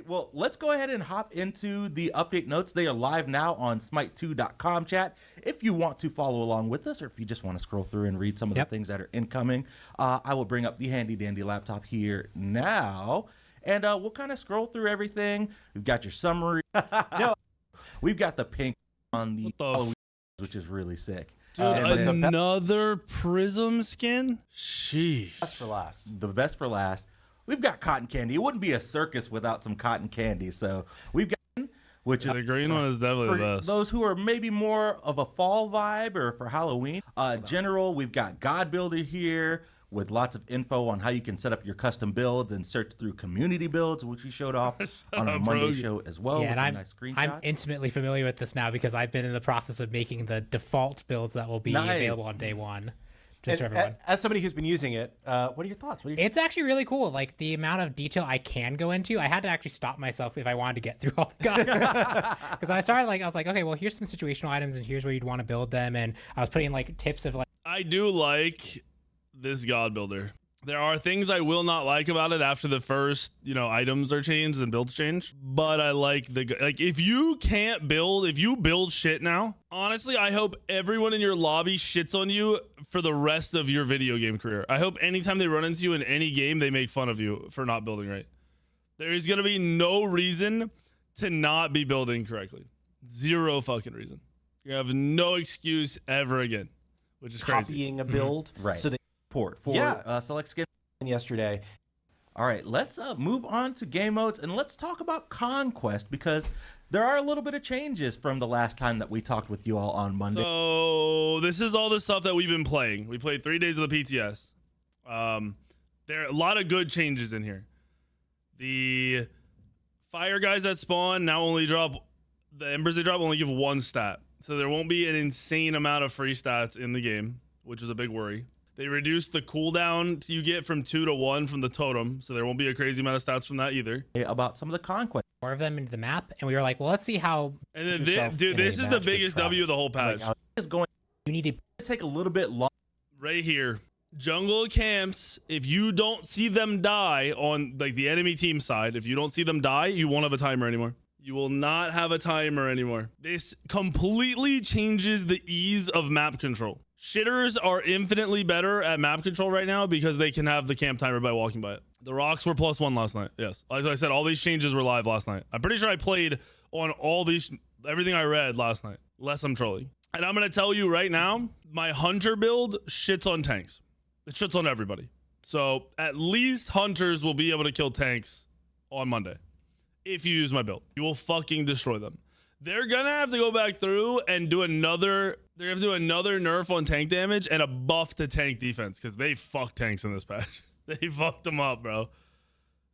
well, let's go ahead and hop into the update notes. They are live now on smite2.com chat. If you want to follow along with us, or if you just want to scroll through and read some of the things that are incoming, I will bring up the handy dandy laptop here now, and we'll kind of scroll through everything. We've got your summary. No, we've got the pink on the Halloween, which is really sick. Dude, another Prism skin? Sheesh. Best for last. The best for last. We've got cotton candy. It wouldn't be a circus without some cotton candy. So we've got, which is the green one is definitely the best. Those who are maybe more of a fall vibe or for Halloween. General, we've got God Builder here with lots of info on how you can set up your custom builds and search through community builds, which we showed off on our Monday show as well. Yeah, and nice screenshots. I'm intimately familiar with this now because I've been in the process of making the default builds that will be available on day one. Just for everyone. As somebody who's been using it, what are your thoughts? It's actually really cool. Like the amount of detail I can go into. I had to actually stop myself if I wanted to get through all the guns. Because I was like, okay, well, here's some situational items and here's where you'd want to build them. And I was putting like tips of like. I do like this God Builder. There are things I will not like about it after the first, items are changed and builds change. But I like if you can't build, if you build shit now, honestly, I hope everyone in your lobby shits on you for the rest of your video game career. I hope anytime they run into you in any game, they make fun of you for not building right. There is going to be no reason to not be building correctly. Zero fucking reason. You have no excuse ever again, which is crazy. Copying a build. Right. So they for select skin yesterday. All right, let's move on to game modes and let's talk about Conquest because there are a little bit of changes from the last time that we talked with you all on Monday. So this is all the stuff that we've been playing. We played 3 days of the PTS. There are a lot of good changes in here. The fire guys that spawn now only drop, the embers they drop only give 1 stat. So there won't be an insane amount of free stats in the game, which is a big worry. They reduced the cooldown you get from 2 to 1 from the totem, so there won't be a crazy amount of stats from that either. About some of the Conquest. More of them into the map, and we were like, well, let's see how. And then this is the biggest W of the whole patch. You need to take a little bit long. Right here. Jungle camps, if you don't see them die on the enemy team side, if you don't see them die, you won't have a timer anymore. You will not have a timer anymore. This completely changes the ease of map control. Shitters are infinitely better at map control right now because they can have the camp timer by walking by it. The rocks were +1 last night. Yes. As I said, all these changes were live last night. I'm pretty sure I played on all these, everything I read last night. Less I'm trolling. And I'm going to tell you right now, my hunter build shits on tanks. It shits on everybody. So at least hunters will be able to kill tanks on Monday. If you use my build, you will fucking destroy them. They're gonna have to go back through and do another. They're gonna have to do another nerf on tank damage and a buff to tank defense because they fucked tanks in this patch. They fucked them up, bro.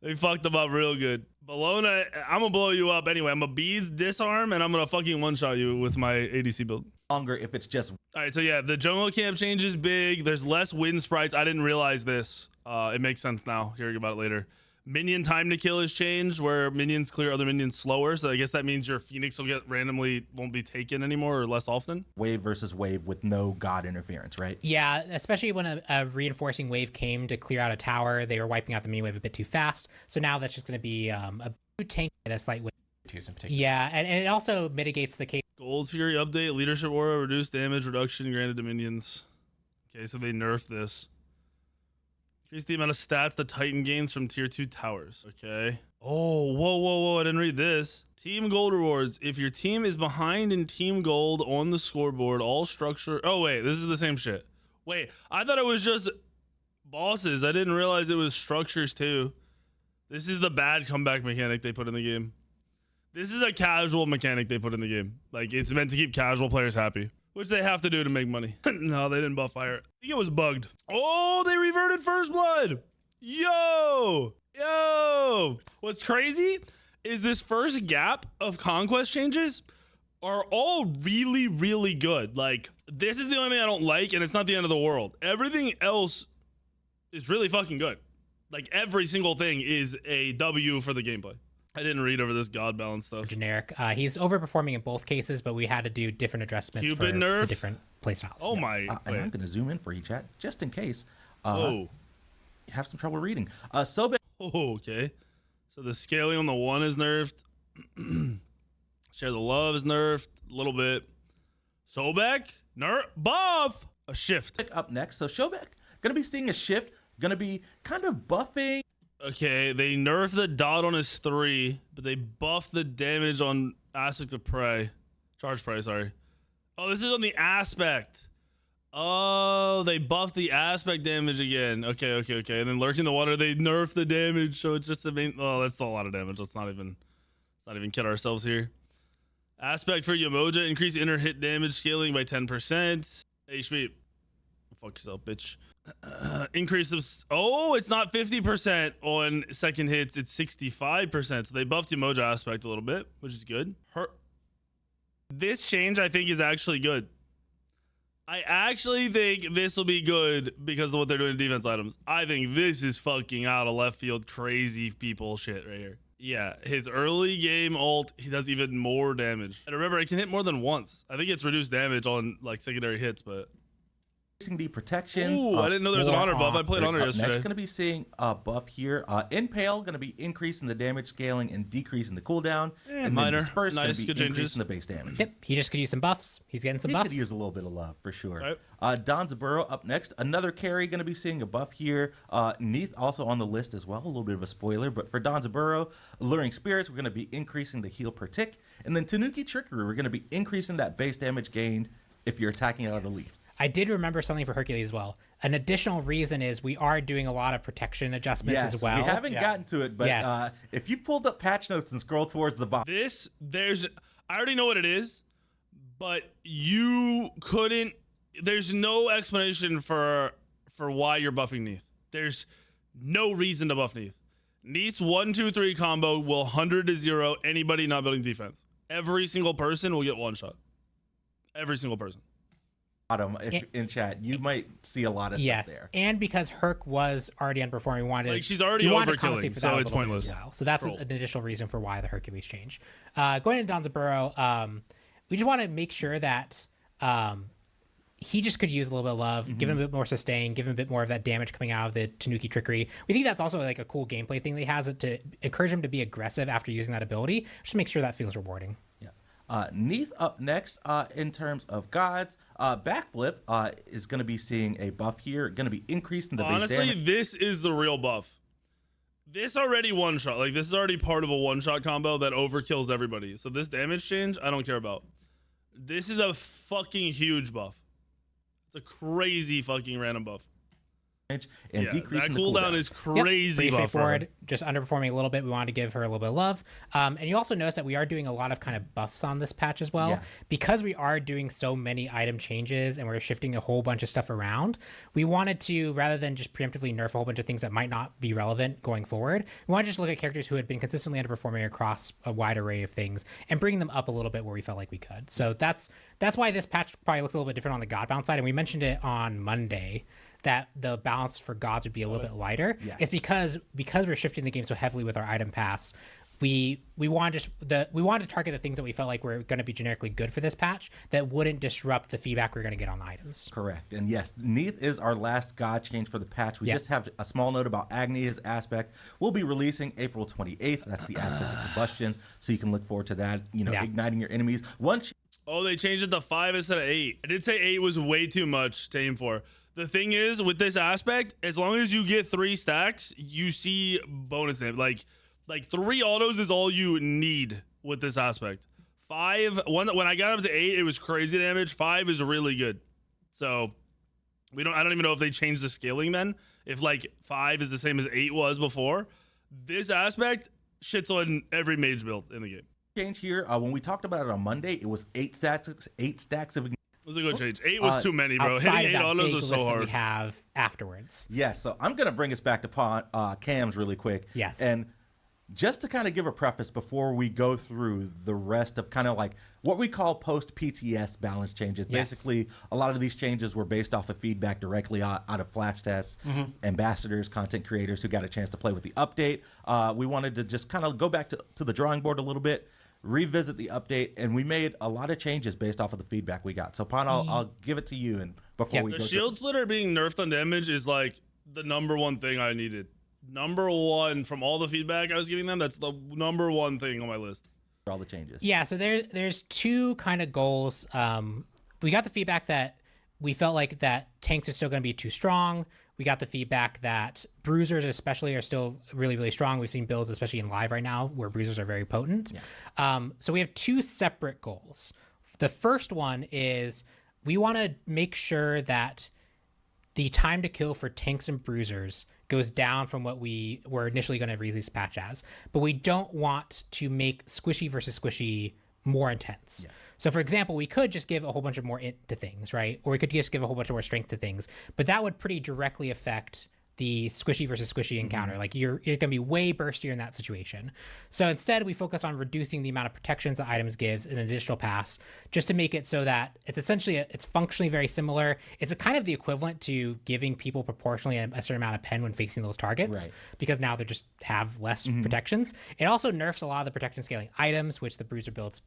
They fucked them up real good. Bologna, I'm gonna blow you up anyway. I'm gonna beads disarm and I'm gonna fucking one-shot you with my ADC build. Longer if it's just. All right, so yeah, the jungle camp change is big. There's less wind sprites. I didn't realize this. It makes sense now. Hearing about it later. Minion time to kill is changed where minions clear other minions slower. So I guess that means your Phoenix will won't be taken anymore or less often. Wave versus wave with no god interference, right? Yeah, especially when a reinforcing wave came to clear out a tower, they were wiping out the mini wave a bit too fast. So now that's just going to be a tank and a slight wave. Yeah, and it also mitigates the case. Gold Fury update, leadership aura, reduced damage reduction granted to minions. Okay, so they nerfed this. Increase the amount of stats the Titan gains from tier 2 towers. Okay. Oh, whoa. I didn't read this. Team gold rewards. If your team is behind in team gold on the scoreboard, all structure. Oh, wait, this is the same shit. Wait, I thought it was just bosses. I didn't realize it was structures too. This is the bad comeback mechanic they put in the game. This is a casual mechanic they put in the game. Like, it's meant to keep casual players happy. Which they have to do to make money. No, they didn't buff fire. I think it was bugged. Oh, they reverted First Blood. Yo. What's crazy is this first gap of Conquest changes are all really, really good. Like, this is the only thing I don't like, and it's not the end of the world. Everything else is really fucking good. Like, every single thing is a W for the gameplay. I didn't read over this god balance stuff. Generic. He's overperforming in both cases, but we had to do different adjustments for the different playstyles. Oh my! And I'm going to zoom in for you, chat, just in case. You have some trouble reading. Oh, okay. So the scaling on the 1 is nerfed. Share the Love is nerfed a little bit. Sobek, nerf, buff, a shift. Up next, so Shobek gonna be seeing a shift, gonna be kind of buffing. Okay, they nerf the dot on his 3, but they buff the damage on Aspect of Prey. Charge Prey, sorry. Oh, this is on the Aspect. Oh, they buffed the Aspect damage again. Okay. And then Lurking the Water, they nerf the damage, so it's just the main. Oh, that's still a lot of damage. Let's not even kid ourselves here. Aspect for Yamoja, increase inner hit damage scaling by 10%. HP. Fuck yourself, bitch. Increase of it's not 50% on second hits, it's 65%. So they buffed Yamoja Aspect a little bit, which is good. This change I think is actually good. I actually think this will be good because of what they're doing in defense items. I think this is fucking out of left field crazy people shit right here. Yeah, his early game ult, he does even more damage. And remember, it can hit more than once. I think it's reduced damage on like secondary hits, but The protections. ooh, I didn't know there was an honor buff. I played honor Up yesterday. next, going to be seeing a buff here. Impale, going to be increasing the damage scaling and decreasing the cooldown. And minor. then Disperse, going Nice, to be good changes. increasing the base damage. Yep, he just could use some buffs. He's getting some He buffs. could use a little bit of love for sure. Right. Don Zaburo up next. Another carry going to be seeing a buff here. Neath also on the list as well. A little bit of a spoiler, but for Don Zaburo, Alluring Spirits, we're going to be increasing the heal per tick. And then Tanuki Trickery, we're going to be increasing that base damage gained if you're attacking out of the lead. I did remember something for Hercules as well. An additional reason is we are doing a lot of protection adjustments as well. We haven't gotten to it, but Yes. if you pulled up patch notes and scroll towards the bottom, I already know what it is, but you couldn't. There's no explanation for why you're buffing Neath. There's no reason to buff Neath. Neath's 1-2-3 combo will 100 to 0 anybody not building defense. Every single person will get one shot. Every single person. in chat, you might see a lot of stuff there. And because Herc was already underperforming, we wanted Like, she's already we wanted to overkilling, compensate for that so a it's little bit pointless. as well. So that's an Troll. additional reason for why the Hercules change. Going into Donzaburo, we just want to make sure that he just could use a little bit of love, give him a bit more sustain, give him a bit more of that damage coming out of the Tanuki Trickery. We think that's also like a cool gameplay thing that he has, to encourage him to be aggressive after using that ability, just to make sure that feels rewarding. Neath up next in terms of gods. Backflip is going to be seeing a buff here, going to be increasing the base Honestly, damage. this is the real buff. This already one shot. Like, this is already part of a one shot combo that overkills everybody. So this damage change, I don't care about. This is a fucking huge buff. It's a crazy fucking random buff. And Yeah, decreasing that the cooldown is crazy. Pretty buff for her. straightforward. Just underperforming a little bit. We wanted to give her a little bit of love. And you also notice that we are doing a lot of kind of buffs on this patch as well. Yeah. Because we are doing so many item changes and we're shifting a whole bunch of stuff around, we wanted to, rather than just preemptively nerf a whole bunch of things that might not be relevant going forward, we wanted to just look at characters who had been consistently underperforming across a wide array of things and bring them up a little bit where we felt like we could. So that's why this patch probably looks a little bit different on the god bounce side. And we mentioned it on Monday, that the balance for gods would be a little bit lighter. Yes. It's because we're shifting the game so heavily with our item pass. We wanted to target the things that we felt like were going to be generically good for this patch that wouldn't disrupt the feedback we're going to get on the items. Correct. And yes, Neath is our last god change for the patch. We just have a small note about Agni, his aspect. We'll be releasing April 28th. That's the aspect of combustion. So you can look forward to that, igniting your enemies. Oh, they changed it to 5 instead of 8. I did say 8 was way too much to aim for. The thing is, with this aspect, as long as you get 3 stacks, you see bonus damage. Like 3 autos is all you need with this aspect. 5, when I got up to 8, it was crazy damage. 5 is really good. So I don't even know if they changed the scaling then. If like 5 is the same as 8 was before. This aspect shits on every mage build in the game. Change here. When we talked about it on Monday, it was 8 stacks of It was a good change. 8 was too many, bro. Outside Hitting of 8 that autos big was list so that hard. we have afterwards. Yes, so I'm going to bring us back to Cam's really quick. Yes. And just to kind of give a preface before we go through the rest of kind of like what we call post-PTS balance changes. Yes. Basically, a lot of these changes were based off of feedback directly out of flash tests, ambassadors, content creators who got a chance to play with the update. We wanted to just kind of go back to the drawing board a little bit, revisit the update, and we made a lot of changes based off of the feedback we got. So Pon, I'll give it to you, and before we The go shield splitter being nerfed on damage is like the #1 thing I needed. number one from all the feedback I was giving them. That's the number one thing on my list. For all the changes. Yeah, so there's two kind of goals. We got the feedback that we felt like that tanks are still going to be too strong. We got the feedback that bruisers especially are still really, really strong. We've seen builds, especially in live right now, where bruisers are very potent. Yeah. So we have two separate goals. The first one is we want to make sure that the time to kill for tanks and bruisers goes down from what we were initially going to release patch as, but we don't want to make squishy versus squishy more intense. Yeah. So for example, we could just give a whole bunch of more int to things, right? Or we could just give a whole bunch of more strength to things, but that would pretty directly affect the squishy versus squishy encounter. Like you're going to be way burstier in that situation. So instead we focus on reducing the amount of protections that items gives in an additional pass, just to make it so that it's essentially, it's functionally very similar. It's a kind of the equivalent to giving people proportionally a certain amount of pen when facing those targets, because now they just have less protections. It also nerfs a lot of the protection scaling items, which the bruiser builds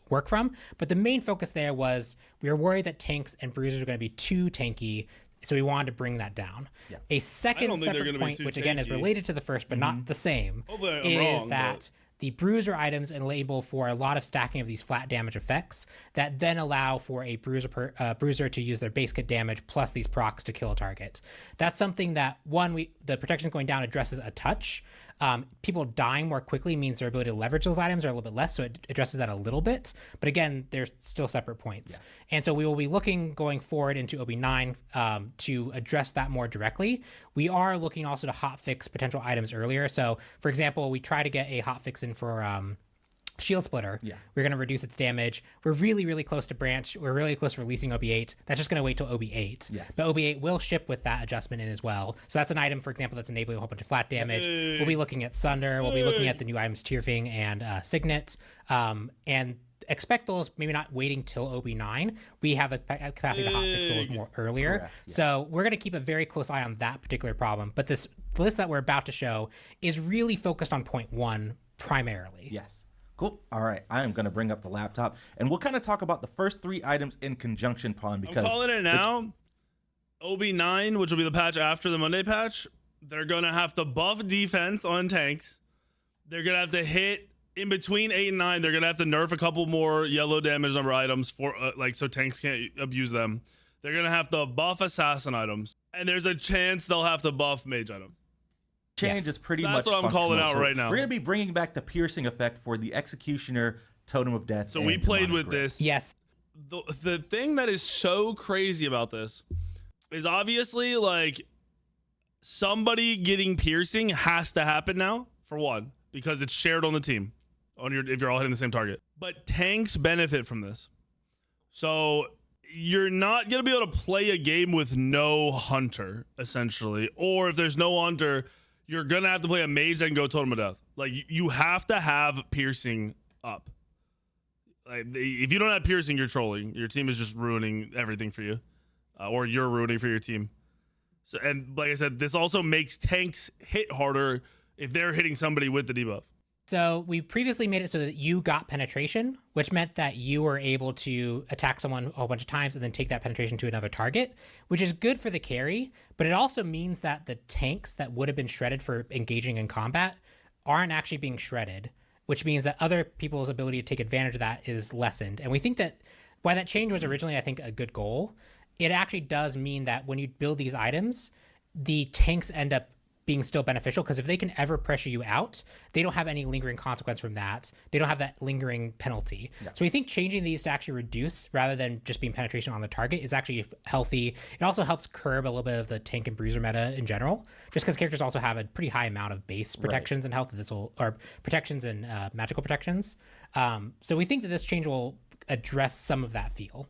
work from. But the main focus there was we were worried that tanks and bruisers are going to be too tanky, so we wanted to bring that down. Yeah. A second separate point, which again is related to the first but not the same, is that the bruiser items enable for a lot of stacking of these flat damage effects that then allow for a bruiser to use their base kit damage plus these procs to kill a target. That's something that, one, the protection going down addresses a touch. People dying more quickly means their ability to leverage those items are a little bit less, so it addresses that a little bit. But again, they're still separate points. Yeah. And so we will be looking going forward into OB9 to address that more directly. We are looking also to hotfix potential items earlier. So, for example, we try to get a hotfix in for Shield Splitter. Yeah. We're going to reduce its damage. We're really, really close to branch. We're really close to releasing OB8. That's just going to wait till OB8. Yeah. But OB8 will ship with that adjustment in as well. So that's an item, for example, that's enabling a whole bunch of flat damage. We'll be looking at Sunder. We'll be looking at the new items Tierfing and Signet. And expect those maybe not waiting till OB9. We have the capacity to hotfix those more earlier. Yeah. So we're going to keep a very close eye on that particular problem. But this list that we're about to show is really focused on point one primarily. Yes. Cool. All right. I am going to bring up the laptop and we'll kind of talk about the first three items in conjunction, Pawn, because I'm calling it now. OB9, which will be the patch after the Monday patch, they're going to have to buff defense on tanks. They're going to have to hit in between 8 and 9. They're going to have to nerf a couple more yellow damage number items for so tanks can't abuse them. They're going to have to buff assassin items, and there's a chance they'll have to buff mage items. Change is pretty much that's what I'm calling out right now. We're going to be bringing back the piercing effect for the Executioner, Totem of Death. So we played with this. Yes. The thing that is so crazy about this is obviously like somebody getting piercing has to happen now, for one, because it's shared on the team if you're all hitting the same target. But tanks benefit from this. So you're not going to be able to play a game with no hunter, essentially. Or if there's no hunter, you're going to have to play a mage that can go Totem of Death. Like, you have to have piercing up. Like, if you don't have piercing, you're trolling. Your team is just ruining everything for you. Or you're ruining for your team. So, and like I said, this also makes tanks hit harder if they're hitting somebody with the debuff. So we previously made it so that you got penetration, which meant that you were able to attack someone a whole bunch of times and then take that penetration to another target, which is good for the carry, but it also means that the tanks that would have been shredded for engaging in combat aren't actually being shredded, which means that other people's ability to take advantage of that is lessened. And we think that while that change was originally, I think, a good goal, it actually does mean that when you build these items, the tanks end up being still beneficial, because if they can ever pressure you out, they don't have any lingering consequence from that. They don't have that lingering penalty. Yeah. So we think changing these to actually reduce rather than just being penetration on the target is actually healthy. It also helps curb a little bit of the tank and bruiser meta in general, just because characters also have a pretty high amount of base protections and health, or protections and magical protections. So we think that this change will address some of that feel.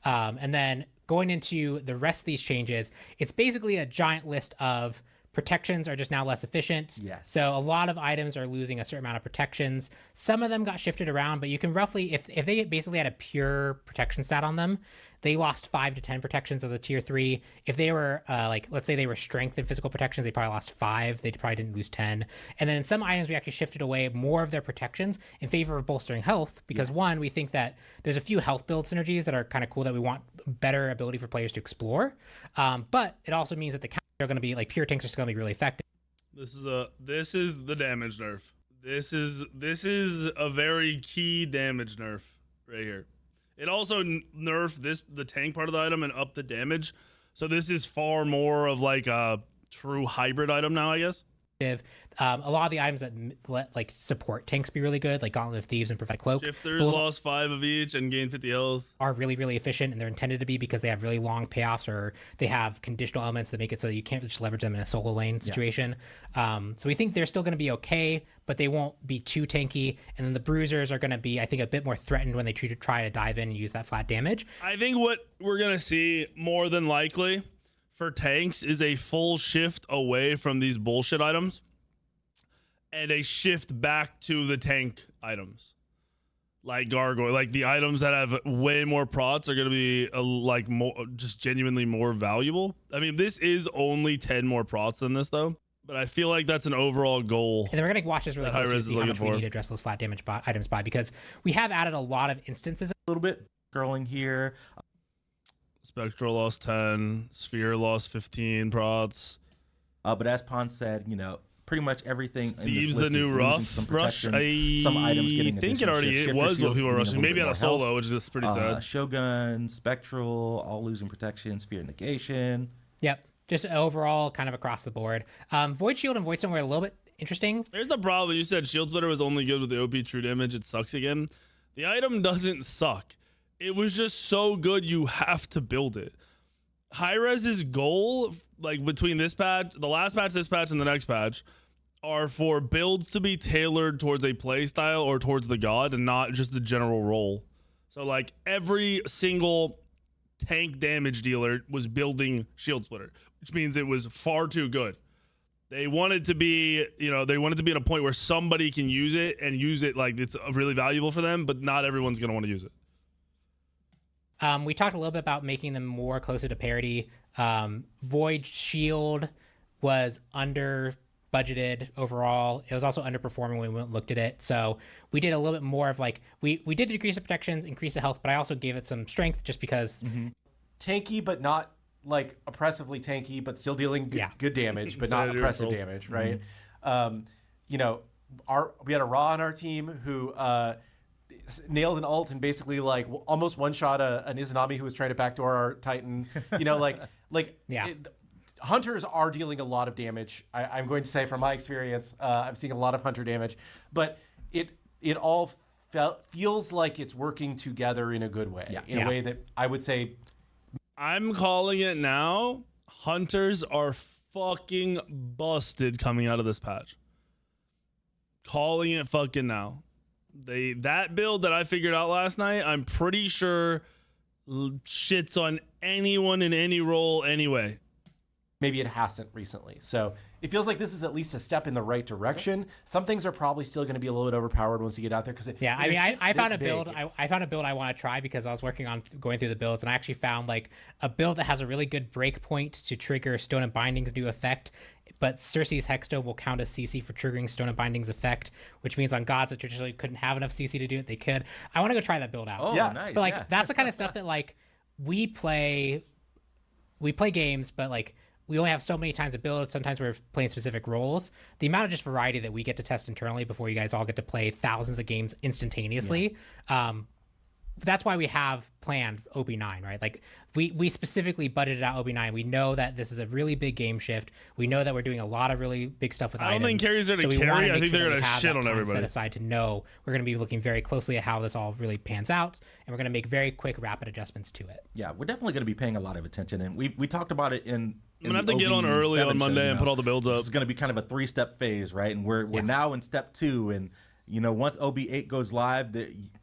And then going into the rest of these changes, it's basically a giant list of protections are just now less efficient. Yes. So a lot of items are losing a certain amount of protections. Some of them got shifted around, but you can roughly, if they basically had a pure protection stat on them, they lost 5 to 10 protections of the tier 3. If they were like, let's say they were strength and physical protections, they probably lost 5. They probably didn't lose 10. And then in some items, we actually shifted away more of their protections in favor of bolstering health, because one, we think that there's a few health build synergies that are kind of cool that we want better ability for players to explore. But it also means that the are going to be like pure tanks are still going to be really effective. This is the damage nerf. This is a very key damage nerf right here. It also nerfed the tank part of the item and up the damage. So this is far more of like a true hybrid item now, I guess. A lot of the items that let like support tanks be really good, like Gauntlet of Thieves and Prophetic Cloak, Shifters those lost 5 of each and gained 50 health. are really, really efficient, and they're intended to be because they have really long payoffs, or they have conditional elements that make it so that you can't just leverage them in a solo lane situation. So we think they're still going to be okay, but they won't be too tanky. And then the bruisers are going to be, I think, a bit more threatened when they try to dive in and use that flat damage. I think what we're going to see more than likely for tanks is a full shift away from these bullshit items and a shift back to the tank items, like Gargoyle. Like the items that have way more prots are going to be like more, just genuinely more valuable. I mean, this is only 10 more prots than this though, but I feel like that's an overall goal. And then we're going to watch this really that closely to Hi-Rez is see how looking much we for. need to address those flat damage items by, because we have added a lot of instances. A little bit scrolling here. Spectral lost 10, Sphere lost 15 prots. But as Pon said, pretty much everything in this Thieves list the new is losing rough some rush. protections, some items getting I think it additional already shifts. it Shifter was what shields people were getting rushing. little Maybe bit on a more solo, health. which is pretty sad. Shogun, Spectral, all losing protection, Sphere negation. Yep. Just overall kind of across the board. Void Shield and Void Stone were a little bit interesting. There's the problem. You said Shield Splitter was only good with the OP true damage. It sucks again. The item doesn't suck. It was just so good you have to build it. Hi-Rez's goal, like between this patch, the last patch, this patch, and the next patch, are for builds to be tailored towards a play style or towards the god and not just the general role. So like every single tank damage dealer was building Shield Splitter, which means it was far too good. They wanted to be, they wanted to be at a point where somebody can use it and use it like it's really valuable for them, but not everyone's going to want to use it. We talked a little bit about making them more closer to parity. Void Shield was under budgeted overall. It was also underperforming when we went and looked at it. So we did a little bit more of like, we did decrease the protections, increase the health, but I also gave it some strength just because. Tanky, but not like oppressively tanky, but still dealing good damage, but not oppressive damage, right? We had a Raw on our team who nailed an ult and basically like almost one shot an Izanami who was trying to backdoor our Titan. Hunters are dealing a lot of damage. I'm going to say from my experience, I'm seeing a lot of hunter damage, but it all feels like it's working together in a good way, in a way that I would say. I'm calling it now. Hunters are fucking busted coming out of this patch. Calling it fucking now. That build that I figured out last night, I'm pretty sure shits on anyone in any role anyway. Maybe it hasn't recently. So it feels like this is at least a step in the right direction. Some things are probably still going to be a little bit overpowered once you get out there. I found a build. I found a build I want to try because I was working on going through the builds, and I actually found like a build that has a really good break point to trigger Stone and Binding's new effect. But Cersei's Hexstone will count as CC for triggering Stone and Binding's effect, which means on gods that traditionally couldn't have enough CC to do it, they could. I want to go try that build out. Oh, Yeah. nice. But that's the kind of stuff that like we play games, but like we only have so many times to build. Sometimes we're playing specific roles. The amount of just variety that we get to test internally before you guys all get to play thousands of games instantaneously. That's why we have planned OB9, right? Like we specifically budgeted out OB9. We know that this is a really big game shift. We know that we're doing a lot of really big stuff with I don't think items. carries are to So we carry. wanna I make think sure they're that we gonna have shit that on time everybody. set aside to know we're going to be looking very closely at how this all really pans out, and we're going to make very quick, rapid adjustments to it. Yeah, we're definitely going to be paying a lot of attention, and we talked about it in I'm gonna have the to get on OB7 early on Monday show, and put all the builds up. This is going to be kind of a 3-step phase, right? And we're now in step 2, and once OB8 goes live,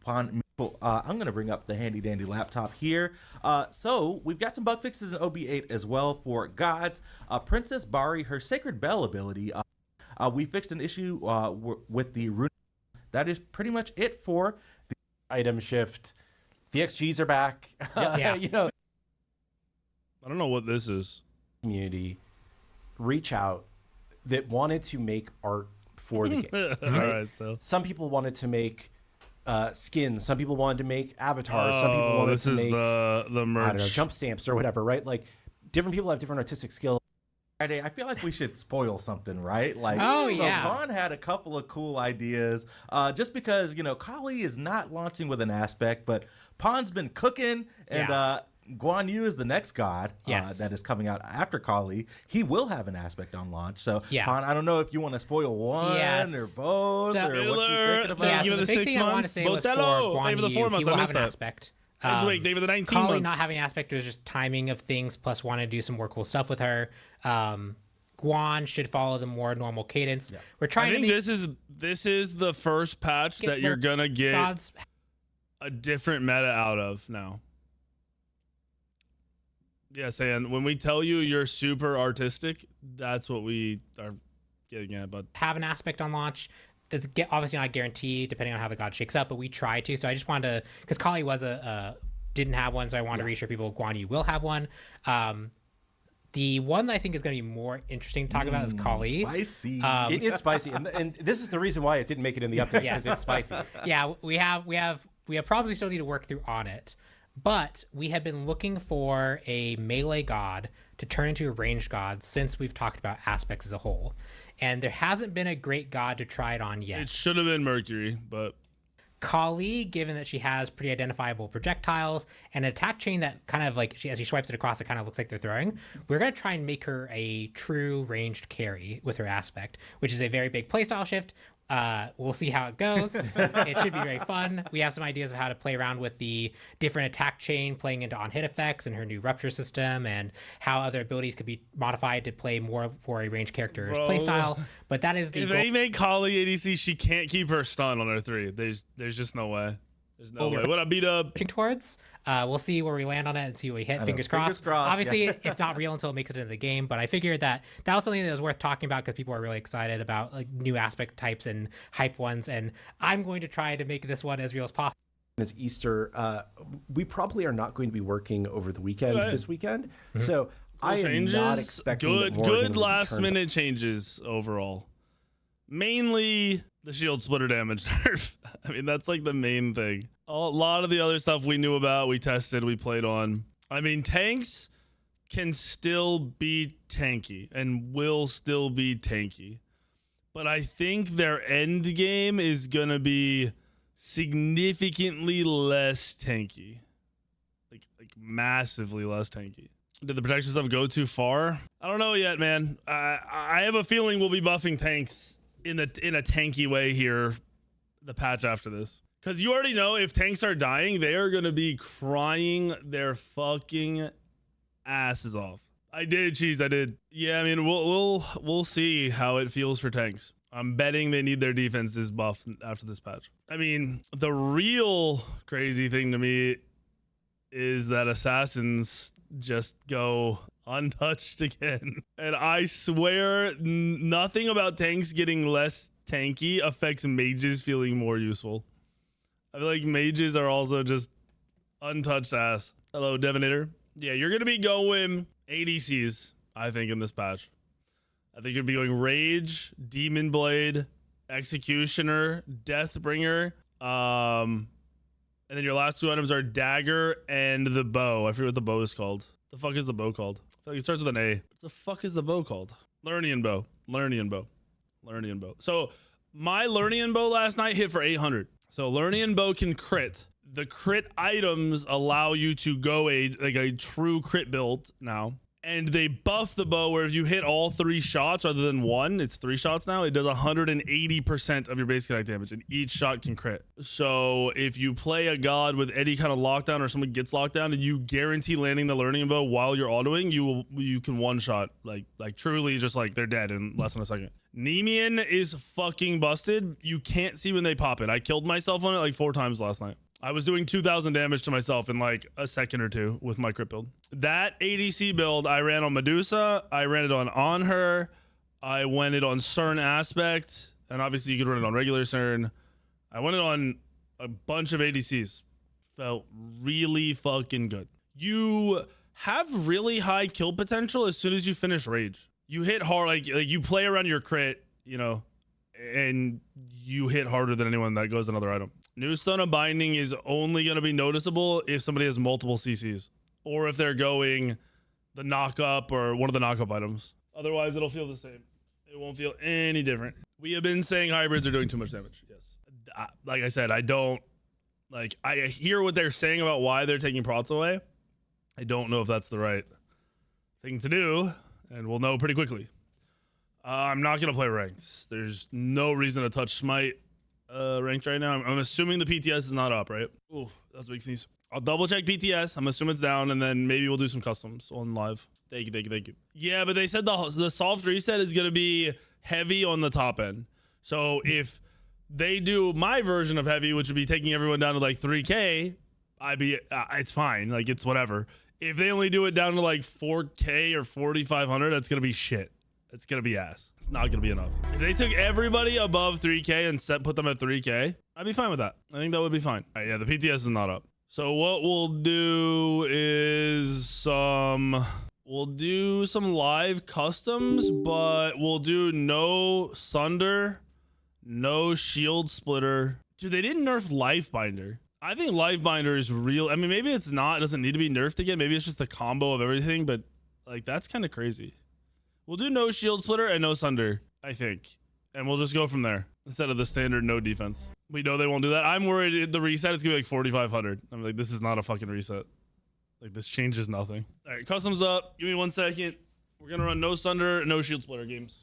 I'm going to bring up the handy dandy laptop here. So we've got some bug fixes in OB8 as well for gods. Princess Bari, her Sacred Bell ability. We fixed an issue with the rune. That is pretty much it for the Item shift. The XGs are back. Yeah. I don't know what this is. Community reach out that wanted to make art for the game. All right, still. Some people wanted to make skins. Some people wanted to make avatars. Some people wanted this to is make the merch. I don't know, jump stamps or whatever, right? Like different people have different artistic skills. Friday, I feel like we should spoil something, right? Like, Oh, so yeah. Vaughn had a couple of cool ideas. Just because, Kali is not launching with an aspect, but Pon's been cooking, and Guan Yu is the next god that is coming out after Kali. He will have an aspect on launch. So, Pon, I don't know if you want to spoil one or both, or what you're thinking about. Yeah, so the big thing I want to say was for Guan Yu, he will have an aspect. David, the 19 Kali months. not having an aspect was just timing of things, plus wanting to do some more cool stuff with her. Guan should follow the more normal cadence. We're trying I think this is the first patch that you're gonna get a different meta out of now. Yes, and when we tell you you're super artistic, that's what we are getting at. But have an aspect on launch. That's obviously not guaranteed, depending on how the god shakes up, but we try to. So I just wanted to, because Kali was didn't have one, so I wanted to reassure people Guan Yu will have one. The one that I think is going to be more interesting to talk about is Kali. Spicy. It is spicy, and this is the reason why it didn't make it in the update, because it's spicy. Yeah, we have problems we still need to work through on it, but we have been looking for a melee god to turn into a ranged god since we've talked about aspects as a whole, and there hasn't been a great god to try it on yet. It should have been Mercury, but Kali, given that she has pretty identifiable projectiles and an attack chain that kind of like as she swipes it across, it kind of looks like they're throwing. We're going to try and make her a true ranged carry with her aspect, which is a very big playstyle shift. We'll see how it goes. It should be very fun. We have some ideas of how to play around with the different attack chain playing into on-hit effects and her new rupture system, and how other abilities could be modified to play more for a ranged character's playstyle. But that is the if they make Kali ADC, she can't keep her stun on her 3. There's just no way. There's no way. What I beat up. Towards. We'll see where we land on it and see what we hit. Fingers crossed. Obviously, it's not real until it makes it into the game, but I figured that was something that was worth talking about because people are really excited about like new aspect types and hype ones, and I'm going to try to make this one as real as possible. Is Easter. We probably are not going to be working over the weekend this weekend, so I am not expecting good last minute changes overall. Mainly the shield splitter damage nerf. I mean, that's like the main thing. A lot of the other stuff we knew about, we tested, we played on. I mean, tanks can still be tanky and will still be tanky. But I think their end game is going to be significantly less tanky. Like massively less tanky. Did the protection stuff go too far? I don't know yet, man. I have a feeling we'll be buffing tanks in a tanky way here, the patch after this, because you already know if tanks are dying, they are going to be crying their fucking asses off. I did, cheese. I did. Yeah, I mean, we'll see how it feels for tanks. I'm betting they need their defenses buffed after this patch. I mean, the real crazy thing to me is that assassins just go untouched again. And I swear nothing about tanks getting less tanky affects mages feeling more useful. I feel like mages are also just untouched ass. Hello, Devinator. Yeah, you're going to be going ADCs, I think, in this patch. I think you'll be going Rage, Demon Blade, Executioner, Deathbringer, and then your last 2 items are Dagger and the Bow. I forget what the bow is called. The fuck is the bow called? I feel like it starts with an A. What the fuck is the bow called? Lernian Bow. So my Lernian Bow last night hit for 800. So Lernian Bow can crit. The crit items allow you to go a true crit build now. And they buff the bow where if you hit all 3 shots rather than 1, it's 3 shots now. It does 180% of your base attack damage, and each shot can crit. So if you play a god with any kind of lockdown or someone gets locked down and you guarantee landing the learning bow while you're autoing, you can one shot like truly just like they're dead in less than a second. Nemean is fucking busted. You can't see when they pop it. I killed myself on it like 4 times last night. I was doing 2,000 damage to myself in like a second or 2 with my crit build. That ADC build, I ran on Medusa. I ran it on her. I went it on CERN Aspect. And obviously you could run it on regular CERN. I went it on a bunch of ADCs. Felt really fucking good. You have really high kill potential as soon as you finish Rage. You hit hard, like you play around your crit, you know, and you hit harder than anyone that goes another item. New Stone of Binding is only going to be noticeable if somebody has multiple CCs or if they're going the knock up or one of the knock up items. Otherwise, it'll feel the same. It won't feel any different. We have been saying hybrids are doing too much damage. Yes. Like I said, I hear what they're saying about why they're taking prots away. I don't know if that's the right thing to do, and we'll know pretty quickly. I'm not going to play ranked. There's no reason to touch Smite ranked right now. I'm assuming the PTS is not up, right? Ooh, that's a big sneeze. I'll double check PTS. I'm assuming it's down, and then maybe we'll do some customs on live. Thank you. Yeah, but they said the soft reset is going to be heavy on the top end. So if they do my version of heavy, which would be taking everyone down to like 3K, it's fine. Like, it's whatever. If they only do it down to like 4K or 4,500, that's going to be shit. It's going to be ass. It's not going to be enough. If they took everybody above 3K and put them at 3K, I'd be fine with that. I think that would be fine. All right, yeah, the PTS is not up. So what we'll do is we'll do some live customs, but we'll do no Sunder, no Shield Splitter. Dude, they didn't nerf Life Binder. I think Life Binder is real. I mean, maybe it's not. It doesn't need to be nerfed again. Maybe it's just the combo of everything, but like, that's kind of crazy. We'll do no Shield Splitter and no Sunder, I think. And we'll just go from there instead of the standard no defense. We know they won't do that. I'm worried the reset is going to be like 4,500. I'm like, this is not a fucking reset. Like, this changes nothing. All right, customs up. Give me 1 second. We're going to run no Sunder, no Shield Splitter games.